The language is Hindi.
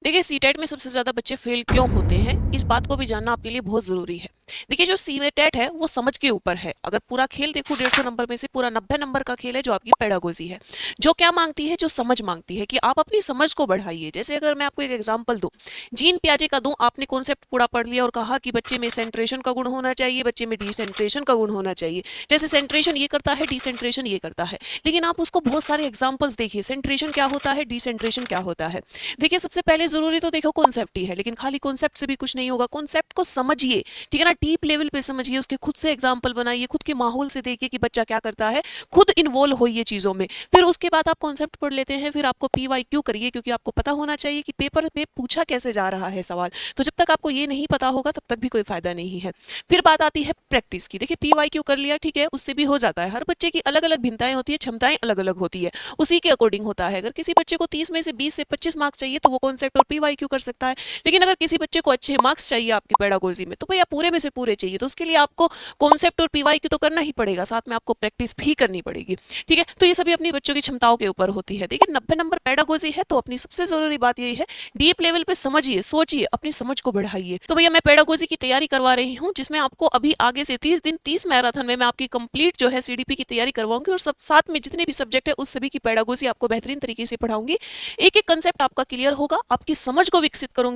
देखिए सीटेट में सबसे ज्यादा बच्चे फेल क्यों होते हैं, इस बात को भी जानना आपके लिए बहुत जरूरी है। देखिए जो सीटेट है वो समझ के ऊपर है। अगर पूरा खेल देखो 150 नंबर में से पूरा 90 नंबर का खेल है जो आपकी पेडागोजी है। जो क्या मांगती है, जो समझ मांगती है कि आप अपनी समझ को बढ़ाइए। जैसे अगर मैं आपको एक एग्जांपल दूं, जीन पियाजे का दूं, आपने कॉन्सेप्ट पूरा पढ़ लिया और कहा कि बच्चे में सेंट्रेशन का गुण होना चाहिए, बच्चे में डिसेंट्रेशन का गुण होना चाहिए। जैसे सेंट्रेशन ये करता है, डिसेंट्रेशन ये करता है, लेकिन आप उसको बहुत सारे एग्जाम्पल्स देखिए, सेंट्रेशन क्या होता है, डिसेंट्रेशन क्या होता है। देखिए सबसे पहले जरूरी तो देखो कॉन्सेप्ट ही है, लेकिन खाली कॉन्सेप्ट से भी कुछ नहीं होगा। कॉन्सेप्ट को समझिए, ठीक है ना, डीप लेवल पे समझिए, उसके खुद से एग्जाम्पल बनाइए, खुद के माहौल से देखिए कि बच्चा क्या करता है, खुद इन्वॉल्व होइए चीजों में। फिर उसके बाद आप कॉन्सेप्ट पढ़ लेते हैं, फिर आपको पीवाईक्यू करिए, क्योंकि आपको पता होना चाहिए कि पेपर में पूछा कैसे जा रहा है सवाल। तो जब तक आपको ये नहीं पता होगा तब तक भी कोई फायदा नहीं है। फिर बात आती है प्रैक्टिस की। देखिए पीवाईक्यू कर लिया, ठीक है, उससे भी हो जाता है। हर बच्चे की अलग अलग भिन्नताएं होती है, क्षमताएं अलग अलग होती है, उसी के अकॉर्डिंग होता है। अगर किसी बच्चे को 30 में से 20 से 25 मार्क्स चाहिए तो वो कॉन्सेप्ट और पीवाईक्यू कर सकता है। लेकिन अगर किसी बच्चे को अच्छे मार्क्स चाहिए आपकी पेडागोजी में, तो भैया पूरे में से पूरे चाहिए, तो उसके लिए आपको कॉन्सेप्ट और पीवाईक्यू तो करना ही पड़ेगा, साथ में आपको प्रैक्टिस भी करनी पड़ेगी। ठीक है, तो ये सभी अपनी बच्चों की क्षमताओं के ऊपर होती है। देखिए 90 नंबर पेडागोजी है तो अपनी सबसे जरूरी बात यही है, डीप लेवल पे समझिए, सोचिए, अपनी समझ को बढ़ाइए। तो भैया मैं पेडागोजी की तैयारी करवा रही हूँ, जिसमें आपको अभी आगे से 30 दिन 30 मैराथन में मैं आपकी कंप्लीट जो है सीडीपी की तैयारी करवाऊंगी, और सब साथ में जितने भी सब्जेक्ट है उस सभी की पेडागोजी आपको बेहतरीन तरीके से पढ़ाऊंगी। एक एक कंसेप्ट आपका क्लियर होगा, आपकी समझ को विकसित करूंगी।